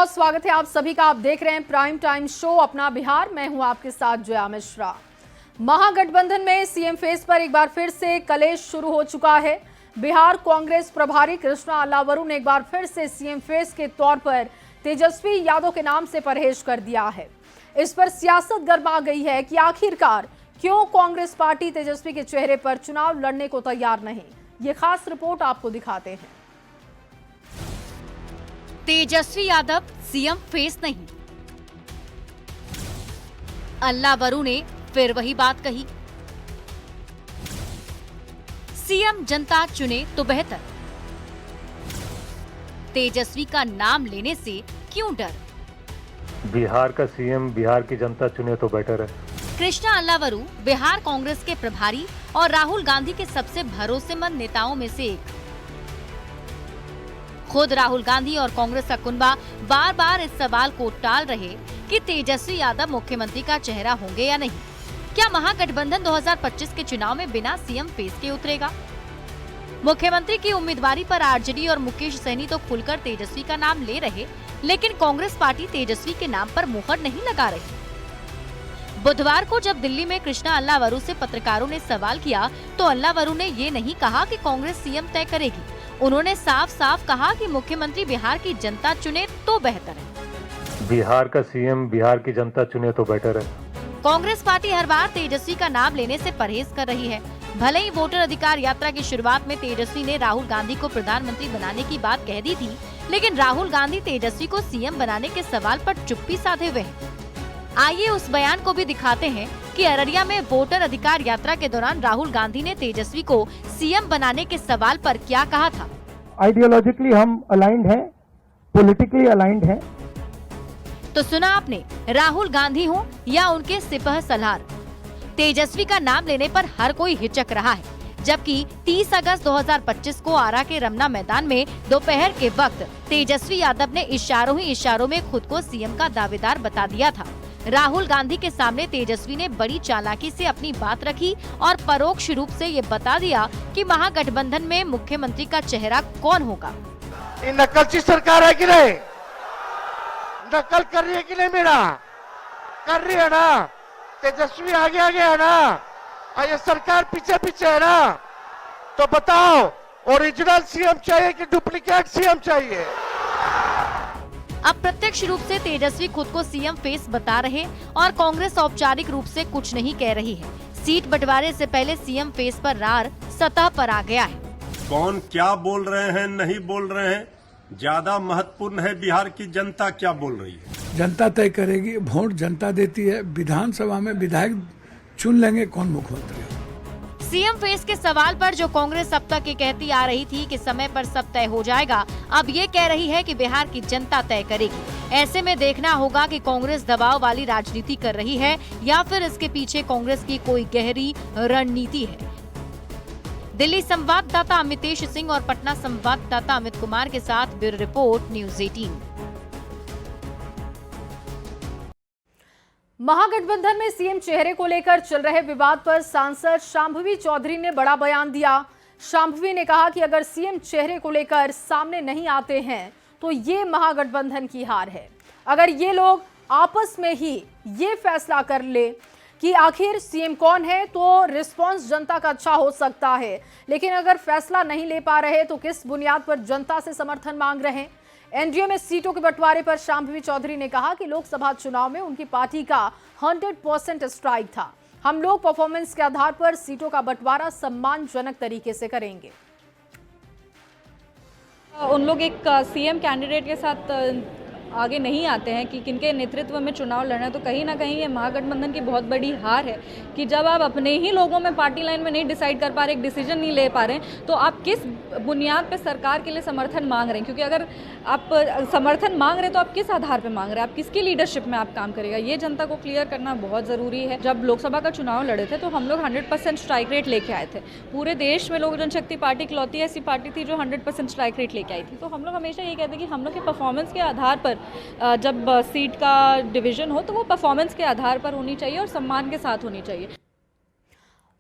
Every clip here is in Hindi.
बहुत स्वागत है आप सभी का। आप देख रहे हैं प्राइम टाइम शो अपना बिहार। मैं हूं आपके साथ जया मिश्रा। महागठबंधन में सीएम फेस पर एक बार फिर से कलेश शुरू हो चुका है। बिहार कांग्रेस प्रभारी कृष्णा अल्लावरू ने एक बार फिर से सीएम फेस के तौर पर तेजस्वी यादव के नाम से परहेज कर दिया है। इस पर सियासत गर्मा गई है कि आखिरकार क्यों कांग्रेस पार्टी तेजस्वी के चेहरे पर चुनाव लड़ने को तैयार नहीं। ये खास रिपोर्ट आपको दिखाते हैं। तेजस्वी यादव सीएम फेस नहीं। अल्लावरू ने फिर वही बात कही, सीएम जनता चुने तो बेहतर। तेजस्वी का नाम लेने से क्यों डर? बिहार का सीएम बिहार की जनता चुने तो बेटर है। कृष्णा अल्लावरू बिहार कांग्रेस के प्रभारी और राहुल गांधी के सबसे भरोसेमंद नेताओं में से एक। खुद राहुल गांधी और कांग्रेस का कुनबा बार बार इस सवाल को टाल रहे कि तेजस्वी यादव मुख्यमंत्री का चेहरा होंगे या नहीं। क्या महागठबंधन 2025 के चुनाव में बिना सीएम फेस के उतरेगा? मुख्यमंत्री की उम्मीदवारी पर आरजेडी और मुकेश सहनी तो खुलकर तेजस्वी का नाम ले रहे, लेकिन कांग्रेस पार्टी तेजस्वी के नाम पर मुहर नहीं लगा रही। बुधवार को जब दिल्ली में कृष्णा अल्लावरू से पत्रकारों ने सवाल किया तो अल्लावरू ने ये नहीं कहा कि कांग्रेस सीएम तय करेगी। उन्होंने साफ साफ कहा कि मुख्यमंत्री बिहार की जनता चुने तो बेहतर है। बिहार का सीएम बिहार की जनता चुने तो बेटर है। कांग्रेस पार्टी हर बार तेजस्वी का नाम लेने से परहेज कर रही है। भले ही वोटर अधिकार यात्रा की शुरुआत में तेजस्वी ने राहुल गांधी को प्रधानमंत्री बनाने की बात कह दी थी, लेकिन राहुल गांधी तेजस्वी को सीएम बनाने के सवाल पर चुप्पी साधे हुए हैं। आइए उस बयान को भी दिखाते हैं कि अररिया में वोटर अधिकार यात्रा के दौरान राहुल गांधी ने तेजस्वी को सीएम बनाने के सवाल पर क्या कहा था। आइडियोलॉजिकली हम अलाइंड हैं, पॉलिटिकली अलाइंड हैं। तो सुना आपने, राहुल गांधी हो या उनके सिपह सलार, तेजस्वी का नाम लेने पर हर कोई हिचक रहा है। जबकि 30 अगस्त 2025 को आरा के रमना मैदान में दोपहर के वक्त तेजस्वी यादव ने इशारों ही इशारों में खुद को सीएम का दावेदार बता दिया था। राहुल गांधी के सामने तेजस्वी ने बड़ी चालाकी से अपनी बात रखी और परोक्ष रूप से ये बता दिया कि महागठबंधन में मुख्यमंत्री का चेहरा कौन होगा। ये नकलची सरकार है कि नहीं? नकल कर रही है कि नहीं? मेरा कर रही है ना? तेजस्वी आगे आगे है ना? और ये सरकार पीछे पीछे है ना? तो बताओ, ओरिजिनल सीएम चाहिए कि डुप्लीकेट सीएम चाहिए? अब प्रत्यक्ष रूप से तेजस्वी खुद को सीएम फेस बता रहे और कांग्रेस औपचारिक रूप से कुछ नहीं कह रही है। सीट बंटवारे से पहले सीएम फेस पर रार सतह पर आ गया है। कौन क्या बोल रहे हैं, नहीं बोल रहे हैं, ज्यादा महत्वपूर्ण है बिहार की जनता क्या बोल रही है। जनता तय करेगी, वोट जनता देती है। विधानसभा में विधायक चुन लेंगे कौन मुख्यमंत्री। सीएम फेस के सवाल पर जो कांग्रेस अब तक ये कहती आ रही थी कि समय पर सब तय हो जाएगा, अब ये कह रही है कि बिहार की जनता तय करेगी। ऐसे में देखना होगा कि कांग्रेस दबाव वाली राजनीति कर रही है या फिर इसके पीछे कांग्रेस की कोई गहरी रणनीति है। दिल्ली संवाददाता अमितेश सिंह और पटना संवाददाता अमित कुमार के साथ ब्यूरो रिपोर्ट, न्यूज़ 18। महागठबंधन में सीएम चेहरे को लेकर चल रहे विवाद पर सांसद शांभवी चौधरी ने बड़ा बयान दिया। शांभवी ने कहा कि अगर सीएम चेहरे को लेकर सामने नहीं आते हैं तो ये महागठबंधन की हार है। अगर ये लोग आपस में ही ये फैसला कर ले कि आखिर सीएम कौन है तो रिस्पांस जनता का अच्छा हो सकता है, लेकिन अगर फैसला नहीं ले पा रहे तो किस बुनियाद पर जनता से समर्थन मांग रहे हैं। एनडीए में सीटों के बंटवारे पर शांभवी चौधरी ने कहा कि लोकसभा चुनाव में उनकी पार्टी का 100% स्ट्राइक था। हम लोग परफॉर्मेंस के आधार पर सीटों का बंटवारा सम्मानजनक तरीके से करेंगे। उन लोग एक सीएम कैंडिडेट के साथ आगे नहीं आते हैं कि किनके नेतृत्व में चुनाव लड़ना है, तो कहीं ना कहीं ये महागठबंधन की बहुत बड़ी हार है कि जब आप अपने ही लोगों में पार्टी लाइन में नहीं डिसाइड कर पा रहे, एक डिसीजन नहीं ले पा रहे, तो आप किस बुनियाद पे सरकार के लिए समर्थन मांग रहे हैं। क्योंकि अगर आप समर्थन मांग रहे हैं तो आप किस आधार पर मांग रहे हैं, आप किसकी लीडरशिप में आप काम करेगा, ये जनता को क्लियर करना बहुत ज़रूरी है। जब लोकसभा का चुनाव लड़े थे तो हम लोग 100% स्ट्राइक रेट लेके आए थे। पूरे देश में लोक जनशक्ति पार्टी इकलौती ऐसी पार्टी थी जो 100% स्ट्राइक रेट लेके आई थी। तो हम लोग हमेशा ये कहते हैं कि हम लोग के परफॉर्मेंस के आधार पर जब सीट का डिवीजन हो तो वो परफॉर्मेंस के आधार पर होनी चाहिए और सम्मान के साथ होनी चाहिए।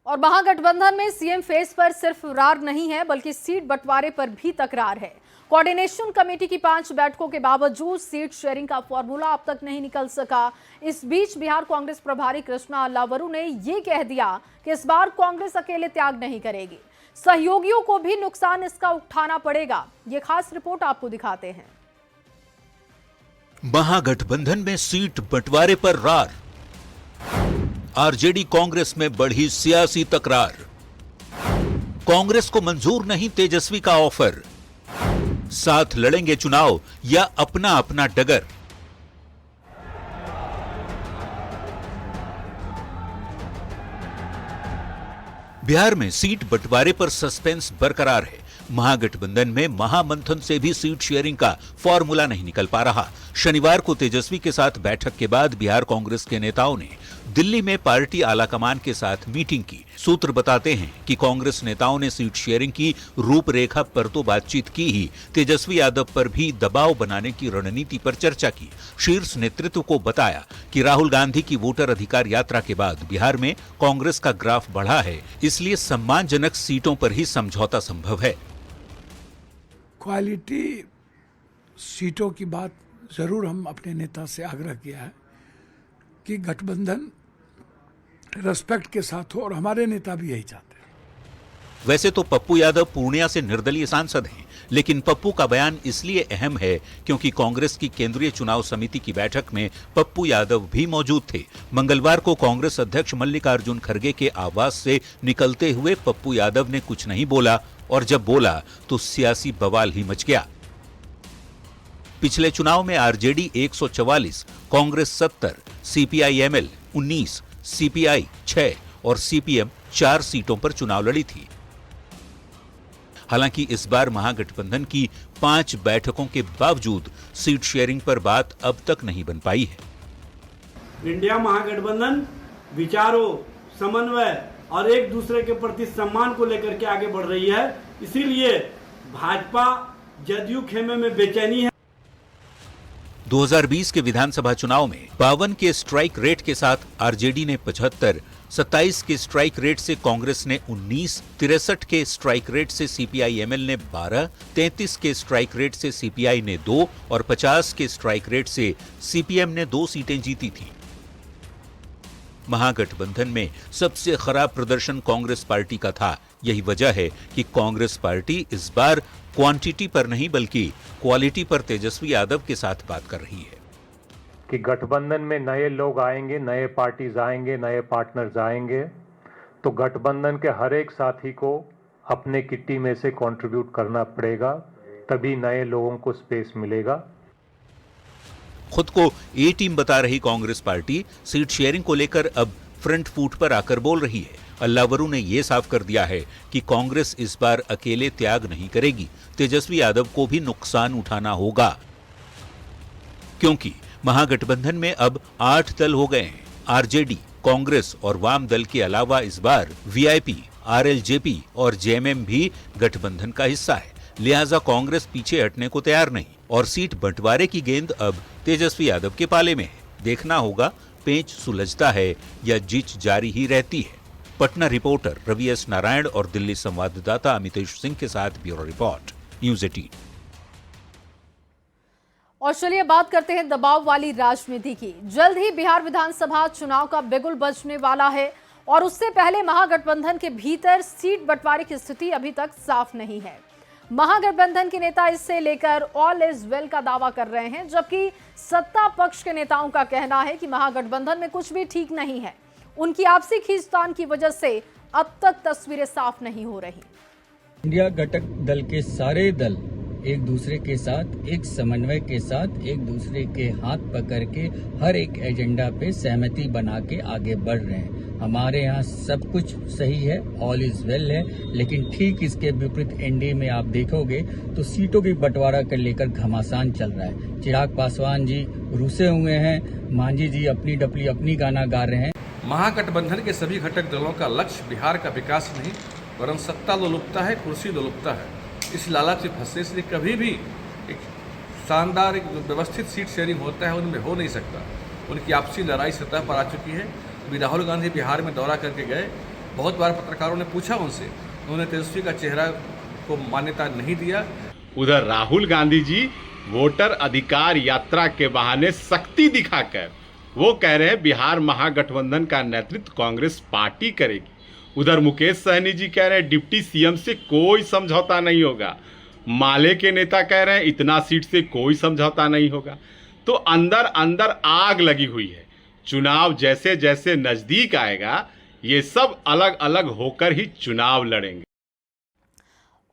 और महागठबंधन में सीएम फेस पर सिर्फ रार नहीं है बल्कि सीट बंटवारे पर भी तकरार है। कोऑर्डिनेशन कमेटी की 5 बैठकों के बावजूद सीट शेयरिंग का फॉर्मूला अब तक नहीं निकल सका। इस बीच बिहार कांग्रेस प्रभारी कृष्णा अल्लावरू ने ये कह दिया कि इस बार कांग्रेस अकेले त्याग नहीं करेगी, सहयोगियों को भी नुकसान इसका उठाना पड़ेगा। ये खास रिपोर्ट आपको दिखाते हैं। महागठबंधन में सीट बंटवारे पर रार, आरजेडी कांग्रेस में बढ़ी सियासी तकरार, कांग्रेस को मंजूर नहीं तेजस्वी का ऑफर, साथ लड़ेंगे चुनाव या अपना अपना डगर। बिहार में सीट बंटवारे पर सस्पेंस बरकरार है। महागठबंधन में महामंथन से भी सीट शेयरिंग का फॉर्मूला नहीं निकल पा रहा। शनिवार को तेजस्वी के साथ बैठक के बाद बिहार कांग्रेस के नेताओं ने दिल्ली में पार्टी आलाकमान के साथ मीटिंग की। सूत्र बताते हैं कि कांग्रेस नेताओं ने सीट शेयरिंग की रूपरेखा पर तो बातचीत की ही, तेजस्वी यादव पर भी दबाव बनाने की रणनीति पर चर्चा की। शीर्ष नेतृत्व को बताया कि राहुल गांधी की वोटर अधिकार यात्रा के बाद बिहार में कांग्रेस का ग्राफ बढ़ा है, इसलिए सम्मानजनक सीटों पर ही समझौता संभव है। क्वालिटी सीटों की बात जरूर हम अपने नेता से आग्रह किया है कि गठबंधन रेस्पेक्ट के साथ हो, और हमारे नेता भी यही चाहते हैं। वैसे तो पप्पू यादव पूर्णिया से निर्दलीय सांसद हैं, लेकिन पप्पू का बयान इसलिए अहम है क्योंकि कांग्रेस की केंद्रीय चुनाव समिति की बैठक में पप्पू यादव भी मौजूद थे। मंगलवार को कांग्रेस अध्यक्ष मल्लिकार्जुन खड़गे के आवास से निकलते हुए पप्पू यादव ने कुछ नहीं बोला, और जब बोला तो सियासी बवाल ही मच गया। पिछले चुनाव में आरजेडी 144, कांग्रेस 70, सीपीआई-एमएल 19, सीपीआई 6 और सीपीएम 4 सीटों पर चुनाव लड़ी थी। हालांकि इस बार महागठबंधन की 5 बैठकों के बावजूद सीट शेयरिंग पर बात अब तक नहीं बन पाई है। इंडिया महागठबंधन विचारों, समन्वय और एक दूसरे के प्रति सम्मान को लेकर के आगे बढ़ रही है, इसीलिए भाजपा जदयू खेमे में बेचैनी है। 2020 के विधानसभा चुनाव में 52 के स्ट्राइक रेट के साथ आरजेडी ने 75, 27 के स्ट्राइक रेट से कांग्रेस ने 19, 63 के स्ट्राइक रेट से सीपीआई-एमएल ने 12, 33 के स्ट्राइक रेट से सीपीआई ने 2 और 50 के स्ट्राइक रेट से सीपीएम ने 2 सीटें जीती थी। महागठबंधन में सबसे खराब प्रदर्शन कांग्रेस पार्टी का था। यही वजह है कि कांग्रेस पार्टी इस बार क्वांटिटी पर नहीं बल्कि क्वालिटी पर तेजस्वी यादव के साथ बात कर रही है कि गठबंधन में नए लोग आएंगे, नए पार्टीज आएंगे, नए पार्टनर्स आएंगे, तो गठबंधन के हर एक साथी को अपने किट्टी में से कंट्रीब्यूट करना पड़ेगा, तभी नए लोगों को स्पेस मिलेगा। खुद को ए टीम बता रही कांग्रेस पार्टी सीट शेयरिंग को लेकर अब फ्रंट फुट पर आकर बोल रही है। अल्लावरू ने यह साफ कर दिया है कि कांग्रेस इस बार अकेले त्याग नहीं करेगी, तेजस्वी यादव को भी नुकसान उठाना होगा, क्योंकि महागठबंधन में अब 8 दल हो गए हैं। आरजेडी, कांग्रेस और वाम दल के अलावा इस बार वीआईपी, आरएलजेपी और जेएमएम भी गठबंधन का हिस्सा है। लिहाजा कांग्रेस पीछे हटने को तैयार नहीं और सीट बंटवारे की गेंद अब तेजस्वी यादव के पाले में है। देखना होगा पेंच सुलझता है या जिच जारी ही रहती है। पटना रिपोर्टर रवि एस नारायण और दिल्ली संवाददाता अमितेश सिंह के साथ ब्यूरो रिपोर्ट, न्यूज़ 18। और चलिए बात करते हैं दबाव वाली राजनीति की। जल्द ही बिहार विधानसभा चुनाव का बिगुल बजने वाला है और उससे पहले महागठबंधन के भीतर सीट बंटवारे की स्थिति अभी तक साफ नहीं है। महागठबंधन के नेता इससे लेकर ऑल इज वेल का दावा कर रहे हैं, जबकि सत्ता पक्ष के नेताओं का कहना है कि महागठबंधन में कुछ भी ठीक नहीं है। उनकी आपसी खींचतान की वजह से अब तक तस्वीरें साफ नहीं हो रही। इंडिया घटक दल के सारे दल एक दूसरे के साथ, एक समन्वय के साथ, एक दूसरे के हाथ पकड़ के हर एक एजेंडा पे सहमति बना के आगे बढ़ रहे हैं। हमारे यहाँ सब कुछ सही है, ऑल इज वेल है, लेकिन ठीक इसके विपरीत एनडीए में आप देखोगे तो सीटों की बंटवारा कर लेकर घमासान चल रहा है। चिराग पासवान जी रुसे हुए हैं, मांझी जी अपनी डपली अपनी गाना गा रहे हैं। महागठबंधन के सभी घटक दलों का लक्ष्य बिहार का विकास नहीं वरन सत्ता लोलुपता है, कुर्सी लोलुपता है। इस लालच से फंसने से कभी भी एक शानदार, एक व्यवस्थित सीट शेयरिंग होता है उनमें हो नहीं सकता। उनकी आपसी लड़ाई सतह पर आ चुकी है। अभी राहुल गांधी बिहार में दौरा करके गए, बहुत बार पत्रकारों ने पूछा उनसे, उन्होंने तेजस्वी का चेहरा को मान्यता नहीं दिया। उधर राहुल गांधी जी वोटर अधिकार यात्रा के बहाने शक्ति दिखाकर वो कह रहे हैं बिहार महागठबंधन का नेतृत्व कांग्रेस पार्टी करेगी। उधर मुकेश सहनी जी कह रहे हैं डिप्टी सीएम से कोई समझौता नहीं होगा। माले के नेता कह रहे हैं इतना सीट से कोई समझौता नहीं होगा। तो अंदर अंदर आग लगी हुई है। चुनाव जैसे जैसे नजदीक आएगा ये सब अलग अलग होकर ही चुनाव लड़ेंगे।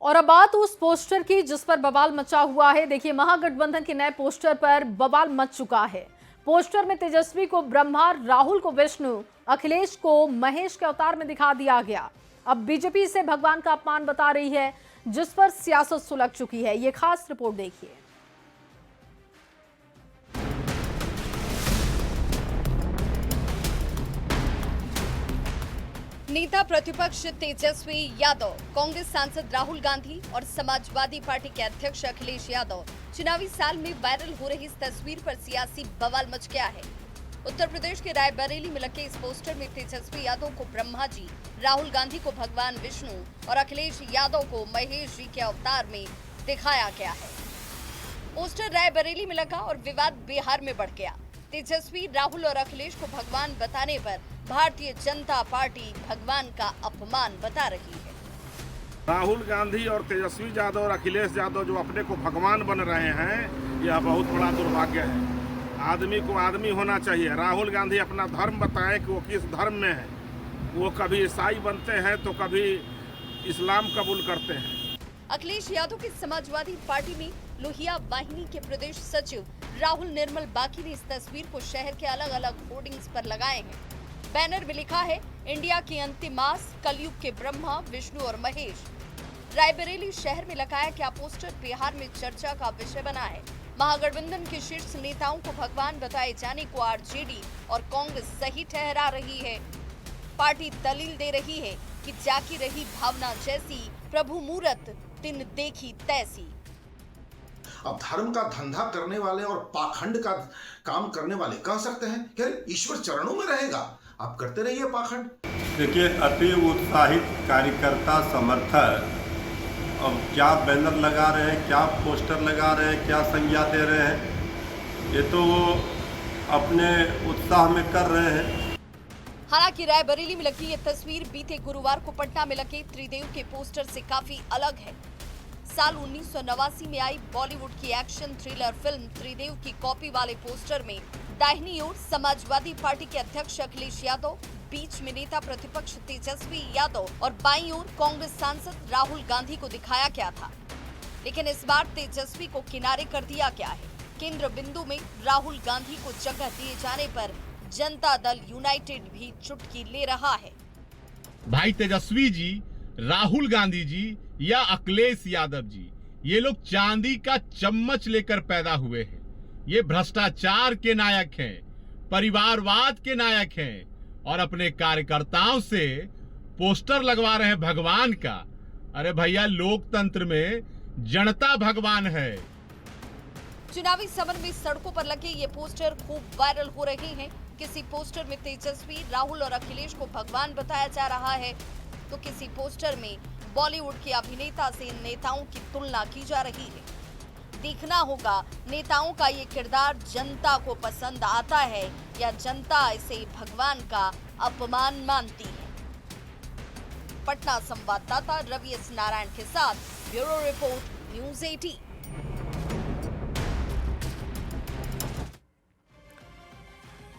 और अब बात उस पोस्टर की जिस पर बवाल मचा हुआ है। देखिए, महागठबंधन के नए पोस्टर पर बवाल मच चुका है। पोस्टर में तेजस्वी को ब्रह्मा, राहुल को विष्णु, अखिलेश को महेश के अवतार में दिखा दिया गया। अब बीजेपी इसे भगवान का अपमान बता रही है, जिस पर सियासत सुलग चुकी है। ये खास रिपोर्ट देखिए। नेता प्रतिपक्ष तेजस्वी यादव, कांग्रेस सांसद राहुल गांधी और समाजवादी पार्टी के अध्यक्ष अखिलेश यादव चुनावी साल में वायरल हो रही इस तस्वीर पर सियासी बवाल मच गया है। उत्तर प्रदेश के रायबरेली में लगे इस पोस्टर में तेजस्वी यादव को ब्रह्मा जी, राहुल गांधी को भगवान विष्णु और अखिलेश यादव को महेश जी के अवतार में दिखाया गया है। पोस्टर रायबरेली में लगा और विवाद बिहार में बढ़ गया। तेजस्वी, राहुल और अखिलेश को भगवान बताने पर भारतीय जनता पार्टी भगवान का अपमान बता रही है। राहुल गांधी और तेजस्वी यादव और अखिलेश यादव जो अपने को भगवान बन रहे हैं, यह बहुत बड़ा दुर्भाग्य है। आदमी को आदमी होना चाहिए। राहुल गांधी अपना धर्म बताएं कि वो किस धर्म में है। वो कभी ईसाई बनते हैं तो कभी इस्लाम कबूल करते हैं। अखिलेश यादव की समाजवादी पार्टी में लोहिया वाहिनी के प्रदेश सचिव राहुल निर्मल बाकी ने इस तस्वीर को शहर के अलग अलग होर्डिंग्स पर लगाए हैं। बैनर में लिखा है, इंडिया की अंतिम आस, कलयुग के ब्रह्मा, विष्णु और महेश। रायबरेली शहर में लगाया गया पोस्टर बिहार में चर्चा का विषय बना है। महागठबंधन के शीर्ष नेताओं को भगवान बताए जाने को आरजेडी और कांग्रेस सही ठहरा रही है। पार्टी दलील दे रही है कि जाकी रही भावना जैसी, प्रभु मूरत तिन देखी तैसी। अब धर्म का धंधा करने वाले और पाखंड का काम करने वाले कह सकते हैं कि ईश्वर चरणों में रहेगा, आप करते रहिए पाखंड। देखिए, अति उत्साहित कार्यकर्ता समर्थक अब क्या बैनर लगा रहे हैं, क्या पोस्टर लगा रहे हैं, क्या संज्ञा दे रहे हैं, ये तो वो अपने उत्साह में कर रहे हैं। हालांकि रायबरेली में लगी ये तस्वीर बीते गुरुवार को पटना में लगे त्रिदेव के पोस्टर से काफी अलग है। साल 1989 में आई बॉलीवुड की एक्शन थ्रिलर फिल्म त्रिदेव की कॉपी वाले पोस्टर में दाहिनी ओर समाजवादी पार्टी के अध्यक्ष अखिलेश यादव, बीच में नेता प्रतिपक्ष तेजस्वी यादव और बाईं ओर कांग्रेस सांसद राहुल गांधी को दिखाया गया था। लेकिन इस बार तेजस्वी को किनारे कर दिया गया है। केंद्र बिंदु में राहुल गांधी को जगह दिए जाने पर जनता दल यूनाइटेड भी चुटकी ले रहा है। भाई तेजस्वी जी, राहुल गांधी जी या अखिलेश यादव जी, ये लोग चांदी का चम्मच लेकर पैदा हुए हैं। ये भ्रष्टाचार के नायक हैं, परिवारवाद के नायक हैं और अपने कार्यकर्ताओं से पोस्टर लगवा रहे हैं भगवान का। अरे भैया, लोकतंत्र में जनता भगवान है। चुनावी समर में सड़कों पर लगे ये पोस्टर खूब वायरल हो रहे हैं। किसी पोस्टर में तेजस्वी, राहुल और अखिलेश को भगवान बताया जा रहा है, तो किसी पोस्टर में बॉलीवुड के अभिनेता से इन नेताओं की तुलना की जा रही है। देखना होगा नेताओं का ये किरदार जनता को पसंद आता है या जनता इसे भगवान का अपमान मानती है। पटना संवाददाता रवि एस नारायण के साथ ब्यूरो रिपोर्ट, न्यूज़ 18।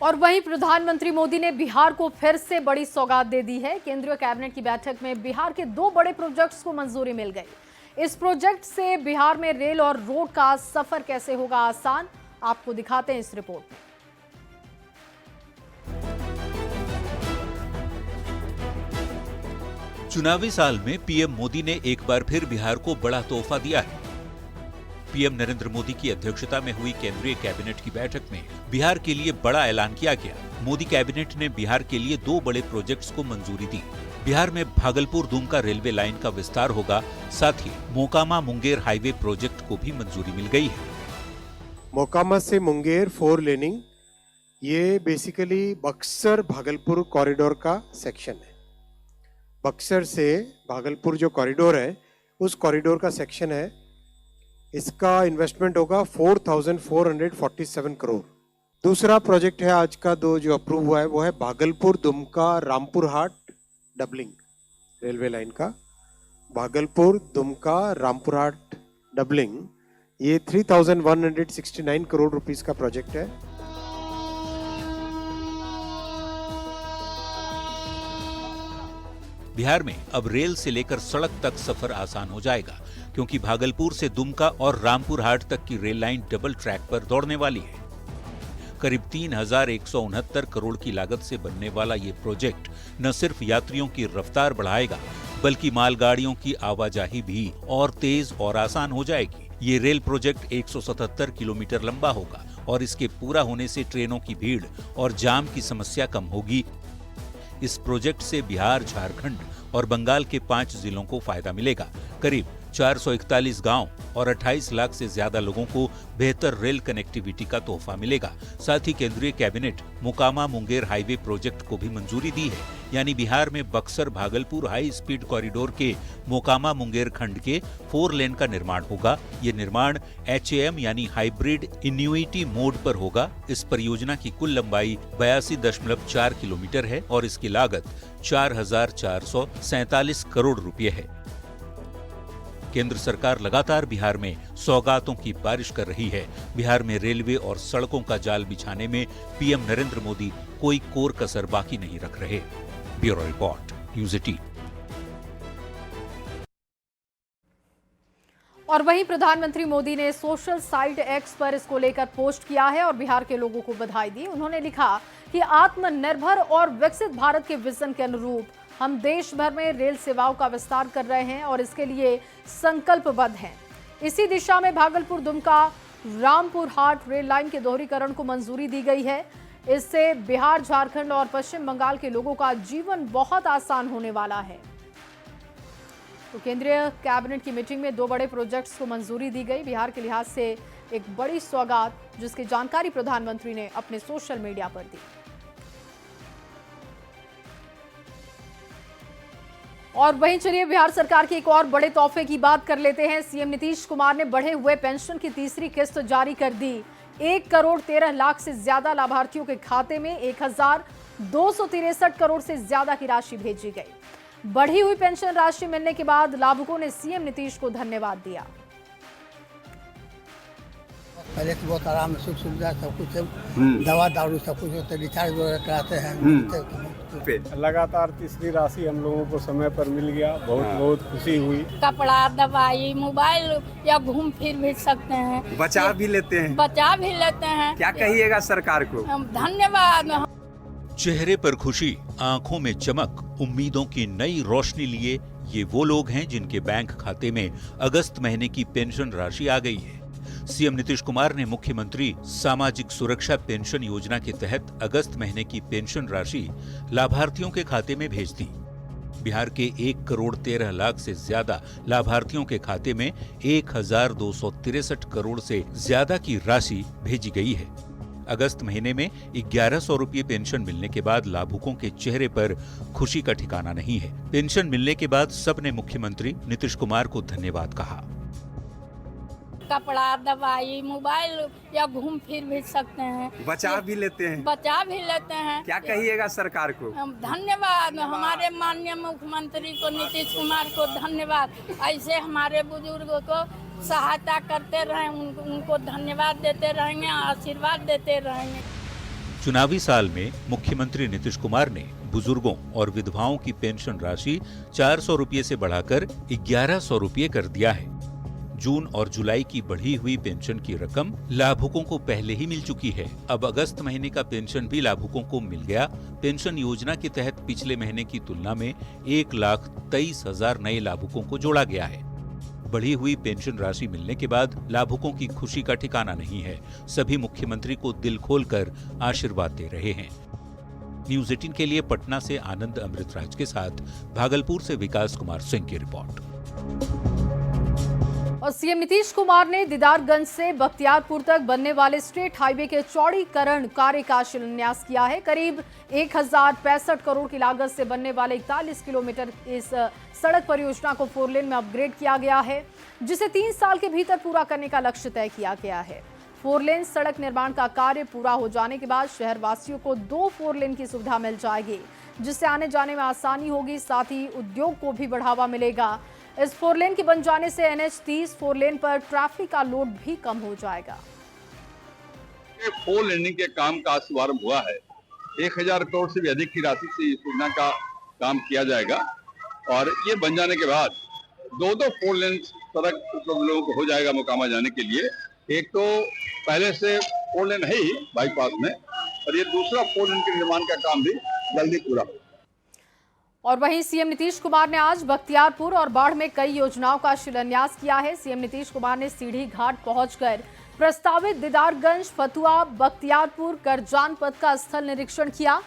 और वहीं प्रधानमंत्री मोदी ने बिहार को फिर से बड़ी सौगात दे दी है। केंद्रीय कैबिनेट की बैठक में बिहार के 2 बड़े प्रोजेक्ट्स को मंजूरी मिल गई। इस प्रोजेक्ट से बिहार में रेल और रोड का सफर कैसे होगा आसान, आपको दिखाते हैं इस रिपोर्ट में। चुनावी साल में पीएम मोदी ने एक बार फिर बिहार को बड़ा तोहफा दिया है। पीएम नरेंद्र मोदी की अध्यक्षता में हुई केंद्रीय कैबिनेट की बैठक में बिहार के लिए बड़ा ऐलान किया गया। मोदी कैबिनेट ने बिहार के लिए 2 बड़े प्रोजेक्ट्स को मंजूरी दी। बिहार में भागलपुर दुमका रेलवे लाइन का विस्तार होगा, साथ ही मोकामा मुंगेर हाईवे प्रोजेक्ट को भी मंजूरी मिल गई है। मोकामा से मुंगेर 4 लेनिंग, ये बेसिकली बक्सर भागलपुर कॉरिडोर का सेक्शन है। बक्सर से भागलपुर जो कॉरिडोर है, उस कॉरिडोर का सेक्शन है। इसका इन्वेस्टमेंट होगा 4,447 करोड़। दूसरा प्रोजेक्ट है आज का जो अप्रूव हुआ है वो है भागलपुर दुमका रामपुर हाट डबलिंग रेलवे लाइन का। भागलपुर दुमका रामपुर हाट डबलिंग, ये 3,169 करोड़ रुपीस का प्रोजेक्ट है। बिहार में अब रेल से लेकर सड़क तक सफर आसान हो जाएगा, क्योंकि भागलपुर से दुमका और रामपुर हाट तक की रेल लाइन डबल ट्रैक पर दौड़ने वाली है। करीब 3,169 करोड़ की लागत से बनने वाला ये प्रोजेक्ट न सिर्फ यात्रियों की रफ्तार बढ़ाएगा, बल्कि मालगाड़ियों की आवाजाही भी और तेज और आसान हो जाएगी। ये रेल प्रोजेक्ट 177 किलोमीटर लंबा होगा और इसके पूरा होने से ट्रेनों की भीड़ और जाम की समस्या कम होगी। इस प्रोजेक्ट से बिहार, झारखंड और बंगाल के 5 जिलों को फायदा मिलेगा। करीब 441 गांव और 28 लाख से ज्यादा लोगों को बेहतर रेल कनेक्टिविटी का तोहफा मिलेगा। साथ ही केंद्रीय cabinet Mokama Munger highway project को भी मंजूरी दी है, यानी बिहार में Buxar Bhagalpur high speed corridor के मोकामा मुंगेर खंड के 4 लेन का निर्माण होगा। ये निर्माण HAM यानी हाइब्रिड इन्यूइटी मोड पर होगा। इस परियोजना की कुल लंबाई 82.4 किलोमीटर है और इसकी लागत 4,447 करोड़ रुपए है। केंद्र सरकार लगातार बिहार में सौगातों की बारिश कर रही है। बिहार में रेलवे और सड़कों का जाल बिछाने में पीएम नरेंद्र मोदी कोई कोर कसर बाकी नहीं रख रहे। Bureau report, news 18। और वहीं प्रधानमंत्री मोदी ने सोशल साइट एक्स पर इसको लेकर पोस्ट किया है और बिहार के लोगों को बधाई दी। उन्होंने लिखा कि आत्मनिर्भर और विकसित भारत के विजन के अनुरूप हम देश भर में रेल सेवाओं का विस्तार कर रहे हैं और इसके लिए संकल्पबद्ध हैं। इसी दिशा में भागलपुर दुमका रामपुर हाट रेल लाइन के दोहरीकरण को मंजूरी दी गई है। इससे बिहार, झारखंड और पश्चिम बंगाल के लोगों का जीवन बहुत आसान होने वाला है। तो केंद्रीय कैबिनेट की मीटिंग में 2 बड़े प्रोजेक्ट्स को मंजूरी दी गई। बिहार के लिहाज से एक बड़ी सौगात, जिसकी जानकारी प्रधानमंत्री ने अपने सोशल मीडिया पर दी। और वहीं चलिए बिहार सरकार के एक और बड़े तोहफे की बात कर लेते हैं। सीएम नीतीश कुमार ने बढ़े हुए पेंशन की तीसरी किस्त जारी कर दी। 1 करोड़ 13 लाख से ज्यादा लाभार्थियों के खाते में 1,263 करोड़ से ज्यादा की राशि भेजी गई। बढ़ी हुई पेंशन राशि मिलने के बाद लाभुकों ने सीएम नीतीश को धन्यवाद दिया। पहले तो बहुत आराम, सुख सुविधा सब कुछ, दवा दारू सब कुछ होते, रिचार्ज वगैरह कराते हैं। लगातार तीसरी राशि हम लोगों को समय पर मिल गया, बहुत खुशी हुई। कपड़ा, दवाई, मोबाइल या घूम फिर भी सकते हैं, बचा भी लेते हैं। क्या कहिएगा सरकार को? धन्यवाद। चेहरे पर खुशी, आंखों में चमक, उम्मीदों की नई रोशनी लिए ये वो लोग हैं जिनके बैंक खाते में अगस्त महीने की पेंशन राशि आ गई है। सीएम नीतीश कुमार ने मुख्यमंत्री सामाजिक सुरक्षा पेंशन योजना के तहत अगस्त महीने की पेंशन राशि लाभार्थियों के खाते में भेज दी। बिहार के 1 करोड़ 13 लाख से ज्यादा लाभार्थियों के खाते में 1,263 करोड़ से ज्यादा की राशि भेजी गई है। अगस्त महीने में 1,100 रुपये पेंशन मिलने के बाद लाभुकों के चेहरे पर खुशी का ठिकाना नहीं है। पेंशन मिलने के बाद सबने मुख्यमंत्री नीतीश कुमार को धन्यवाद कहा। कपड़ा, दवाई, मोबाइल या घूम फिर भी सकते हैं, बचा भी लेते हैं। क्या कहिएगा सरकार को? धन्यवाद। हमारे माननीय मुख्यमंत्री को, नीतीश कुमार को धन्यवाद। ऐसे हमारे बुजुर्गों को सहायता करते रहें, उनको धन्यवाद देते रहेंगे, आशीर्वाद देते रहेंगे। चुनावी साल में मुख्यमंत्री नीतीश कुमार ने बुजुर्गों और विधवाओं की पेंशन राशि 400 रुपये से बढ़ाकर 1,100 रुपये कर दिया है। जून और जुलाई की बढ़ी हुई पेंशन की रकम लाभुकों को पहले ही मिल चुकी है। अब अगस्त महीने का पेंशन भी लाभुकों को मिल गया। पेंशन योजना के तहत पिछले महीने की तुलना में 1,23,000 नए लाभुकों को जोड़ा गया है। बढ़ी हुई पेंशन राशि मिलने के बाद लाभुकों की खुशी का ठिकाना नहीं है। सभी मुख्यमंत्री को दिल खोलकर आशीर्वाद दे रहे हैं। न्यूज़ 18 के लिए पटना से आनंद अमृतराज के साथ भागलपुर से विकास कुमार सिंह की रिपोर्ट। और सीएम नीतीश कुमार ने दीदारगंज से बख्तियारपुर तक बनने वाले स्टेट हाईवे के चौड़ीकरण कार्य का शिलान्यास किया है। करीब 1065 करोड़ की लागत से बनने वाले 41 किलोमीटर इस सड़क परियोजना को 4 लेन में अपग्रेड किया गया है, जिसे 3 साल के भीतर पूरा करने का लक्ष्य तय किया गया है। 4 लेन सड़क निर्माण का कार्य पूरा हो जाने के बाद शहर वासियों को 2 4 लेन की सुविधा मिल जाएगी, जिससे आने जाने में आसानी होगी, साथ ही उद्योग को भी बढ़ावा मिलेगा। इस 4 लेन के बन जाने से NH-30 4 लेन पर ट्रैफिक का लोड भी कम हो जाएगा। 4 लेनिंग के काम का शुभारंभ हुआ है। 1000 करोड़ से भी अधिक की राशि से इस योजना का काम किया जाएगा और ये बन जाने के बाद 2 4 लेन सड़क उपलब्ध लोगों को हो जाएगा मोकामा जाने के लिए। एक तो पहले से 4 लेन है ही बाईपास में, और ये दूसरा 4 लेन के निर्माण का काम भी जल्दी पूरा हो। और वहीं सीएम नीतीश कुमार ने आज बख्तियारपुर और बाढ़ में कई योजनाओं का शिलान्यास किया है। सीएम नीतीश कुमार ने सीढ़ी घाट पहुंचकर प्रस्तावित दीदारगंज, फतुआ, बख्तियारपुर, करजान पथ का स्थल निरीक्षण किया।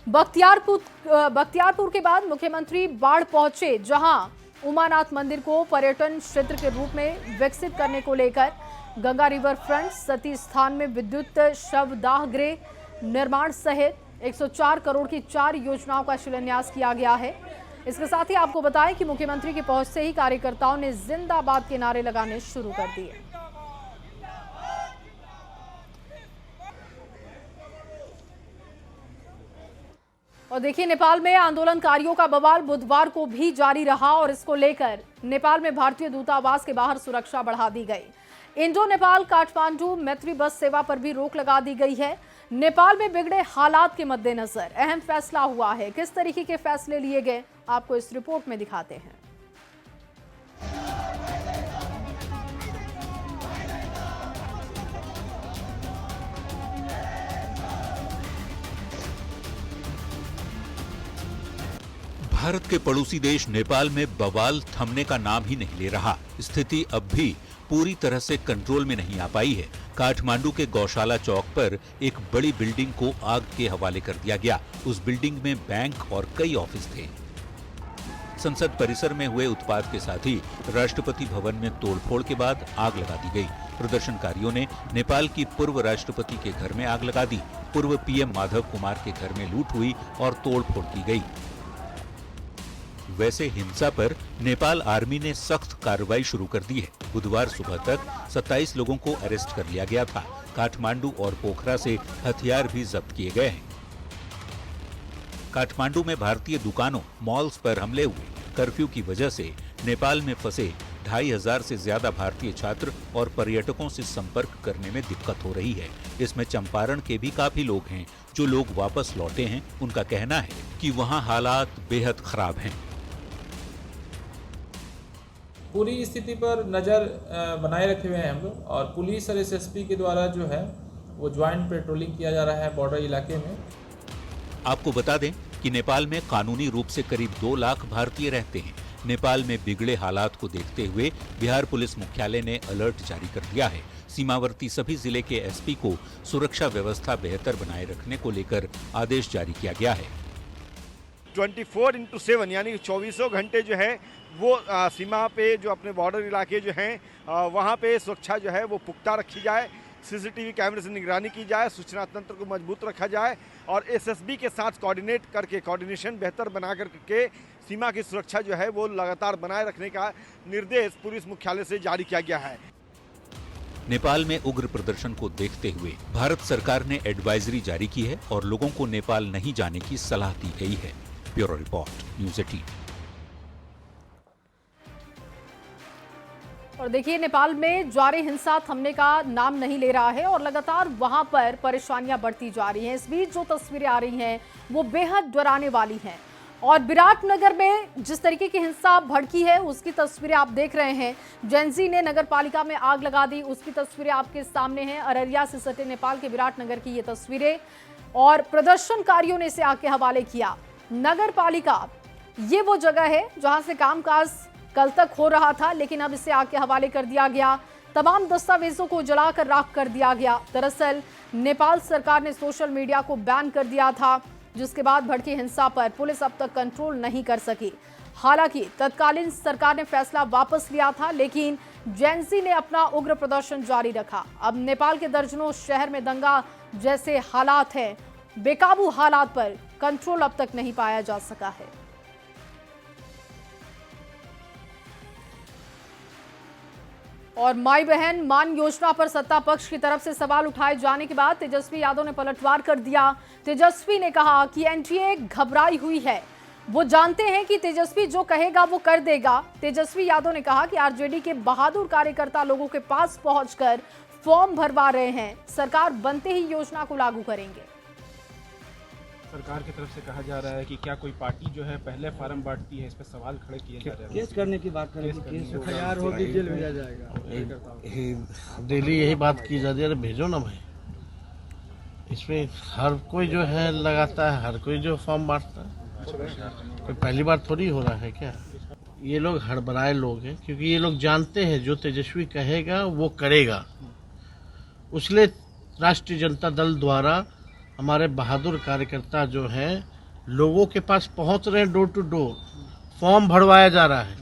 बख्तियारपुर के बाद मुख्यमंत्री बाढ़ पहुंचे, जहां उमानाथ मंदिर को पर्यटन क्षेत्र के रूप में विकसित करने को लेकर गंगा रिवर फ्रंट, सती स्थान में विद्युत शवदाह गृह निर्माण सहित 104 करोड़ की 4 योजनाओं का शिलान्यास किया गया है। इसके साथ ही आपको बताएं कि मुख्यमंत्री के पहुंच से ही कार्यकर्ताओं ने जिंदाबाद के नारे लगाने शुरू कर दिए। और देखिए, नेपाल में आंदोलनकारियों का बवाल बुधवार को भी जारी रहा और इसको लेकर नेपाल में भारतीय दूतावास के बाहर सुरक्षा बढ़ा दी गई। इंडो नेपाल काठमांडू मैत्री बस सेवा पर भी रोक लगा दी गई है। नेपाल में बिगड़े हालात के मद्देनजर अहम फैसला हुआ है। किस तरीके के फैसले लिए गए, आपको इस रिपोर्ट में दिखाते हैं। भारत के पड़ोसी देश नेपाल में बवाल थमने का नाम ही नहीं ले रहा। स्थिति अब भी पूरी तरह से कंट्रोल में नहीं आ पाई है। काठमांडू के गौशाला चौक पर एक बड़ी बिल्डिंग को आग के हवाले कर दिया गया। उस बिल्डिंग में बैंक और कई ऑफिस थे। संसद परिसर में हुए उत्पात के साथ ही राष्ट्रपति भवन में तोड़फोड़ के बाद आग लगा दी गई। प्रदर्शनकारियों ने नेपाल की पूर्व राष्ट्रपति के घर में आग लगा दी। पूर्व पीएम माधव कुमार के घर में लूट हुई और तोड़फोड़ की गई। वैसे हिंसा पर नेपाल आर्मी ने सख्त कार्रवाई शुरू कर दी है। बुधवार सुबह तक 27 लोगों को अरेस्ट कर लिया गया था। काठमांडू और पोखरा से हथियार भी जब्त किए गए हैं। काठमांडू में भारतीय दुकानों, मॉल्स पर हमले हुए। कर्फ्यू की वजह से नेपाल में फंसे 2500 से ज्यादा भारतीय छात्र और पर्यटकों से संपर्क करने में दिक्कत हो रही है। इसमें चंपारण के भी काफी लोग हैं। जो लोग वापस लौटे हैं, उनका कहना है कि वहां हालात बेहद खराब हैं। पूरी स्थिति पर नज़र बनाए रखे हुए हैं हम लोग, और पुलिस और एसएसपी के द्वारा जो है वो ज्वाइंट पेट्रोलिंग किया जा रहा है बॉर्डर इलाके में। आपको बता दें कि नेपाल में कानूनी रूप से करीब 2 लाख भारतीय रहते हैं। नेपाल में बिगड़े हालात को देखते हुए बिहार पुलिस मुख्यालय ने अलर्ट जारी कर दिया है। सीमावर्ती सभी जिले के एसपी को सुरक्षा व्यवस्था बेहतर बनाए रखने को लेकर आदेश जारी किया गया है। 24/7 यानी 24 घंटे जो है वो सीमा पे जो अपने बॉर्डर इलाके जो हैं वहाँ पे सुरक्षा जो है वो पुख्ता रखी जाए। सीसीटीवी कैमरे से निगरानी की जाए, सूचना तंत्र को मजबूत रखा जाए और एसएसबी के साथ कोऑर्डिनेशन बेहतर बना करके सीमा की सुरक्षा जो है वो लगातार बनाए रखने का निर्देश पुलिस मुख्यालय से जारी किया गया है। नेपाल में उग्र प्रदर्शन को देखते हुए भारत सरकार ने एडवाइजरी जारी की है और लोगों को नेपाल नहीं जाने की सलाह दी गई है। Bureau report, news 18। और देखिए, नेपाल में जारी हिंसा थमने का नाम नहीं ले रहा है और लगातार वहां पर परेशानियां बढ़ती जा रही हैं। इस बीच जो तस्वीरें आ रही हैं वो बेहद डराने वाली हैं। और विराटनगर में जिस तरीके की हिंसा भड़की है उसकी तस्वीरें आप देख रहे हैं। जेंजी ने नगर पालिका में आग लगा दी, उसकी तस्वीरें आपके सामने हैं। अररिया से सटे नेपाल के विराटनगर की ये तस्वीरें, और प्रदर्शनकारियों ने इसे आग के हवाले किया। नगर पालिका ये वो जगह है जहां से कामकाज कल तक हो रहा था, लेकिन अब इसे आग के हवाले कर दिया गया। तमाम दस्तावेजों को जलाकर राख कर दिया गया। दरअसल नेपाल सरकार ने सोशल मीडिया को बैन कर दिया था, जिसके बाद भड़की हिंसा पर पुलिस अब तक कंट्रोल नहीं कर सकी। हालांकि तत्कालीन सरकार ने फैसला वापस लिया था, लेकिन जेएनसी ने अपना उग्र प्रदर्शन जारी रखा। अब नेपाल के दर्जनों शहर में दंगा जैसे हालात हैं। बेकाबू हालात पर कंट्रोल अब तक नहीं पाया जा सका है। और माई बहन मान योजना पर सत्ता पक्ष की तरफ से सवाल उठाए जाने के बाद तेजस्वी यादव ने पलटवार कर दिया। तेजस्वी ने कहा कि एनडीए घबराई हुई है, वो जानते हैं कि तेजस्वी जो कहेगा वो कर देगा। तेजस्वी यादव ने कहा कि आरजेडी के बहादुर कार्यकर्ता लोगों के पास पहुंचकर फॉर्म भरवा रहे हैं, सरकार बनते ही योजना को लागू करेंगे। सरकार की तरफ से कहा जा रहा है कि क्या कोई पार्टी जो है पहले फार्म बांटती है, इस पर सवाल खड़े किए जा रहे हैं। केस करने की बात करें, FIR होगी, जेल भेजा जाएगा। डेली यही बात की जाती है, भेजो ना भाई। इसमें हर कोई जो है लगाता है, हर कोई जो फॉर्म बांटता है, कोई पहली बार थोड़ी हो रहा है क्या। ये लोग हड़बड़ाए लोग हैं, क्योंकि ये लोग जानते हैं जो तेजस्वी कहेगा वो करेगा। उसलिए राष्ट्रीय जनता दल द्वारा हमारे बहादुर कार्यकर्ता जो हैं लोगों के पास पहुंच रहे हैं, डोर टू डोर फॉर्म भरवाया जा रहा है।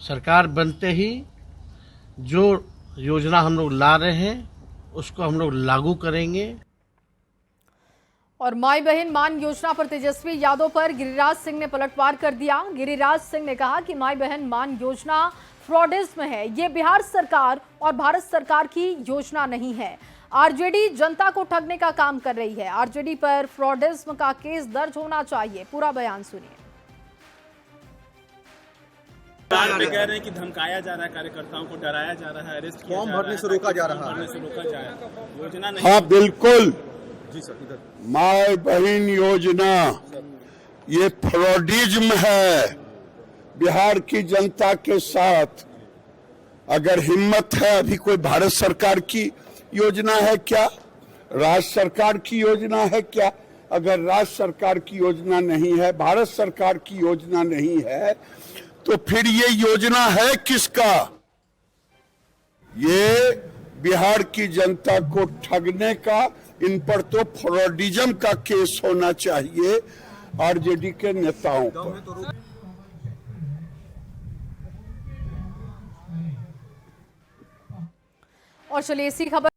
सरकार बनते ही जो योजना हम लोग ला रहे हैं उसको हम लोग लागू करेंगे। और माई बहन मान योजना पर तेजस्वी यादव पर गिरिराज सिंह ने पलटवार कर दिया। गिरिराज सिंह ने कहा कि माई बहन मान योजना फ्रॉडिज्म है, ये बिहार सरकार और भारत सरकार की योजना नहीं है। आरजेडी जनता को ठगने का काम कर रही है। आरजेडी पर फ्रॉडिज्म का केस दर्ज होना चाहिए। पूरा बयान सुनिए। कह रहे हैं कि धमकाया जा रहा है, कार्यकर्ताओं को डराया जा रहा है, अरेस्ट किया जा रहा है, भरने से रोका जा रहा है। योजना नहीं। हाँ बिल्कुल जी सर, इधर माई बहन योजना ये फ्रॉडिज्म है। बिहार की जनता के साथ अगर हिम्मत है, अभी कोई भारत सरकार की योजना है क्या, राज्य सरकार की योजना है क्या? अगर राज्य सरकार की योजना नहीं है, भारत सरकार की योजना नहीं है, तो फिर ये योजना है किसका? ये बिहार की जनता को ठगने का, इन पर तो फ्रॉडिज्म का केस होना चाहिए आरजेडी के नेताओं पर। और चलिए इसी खबर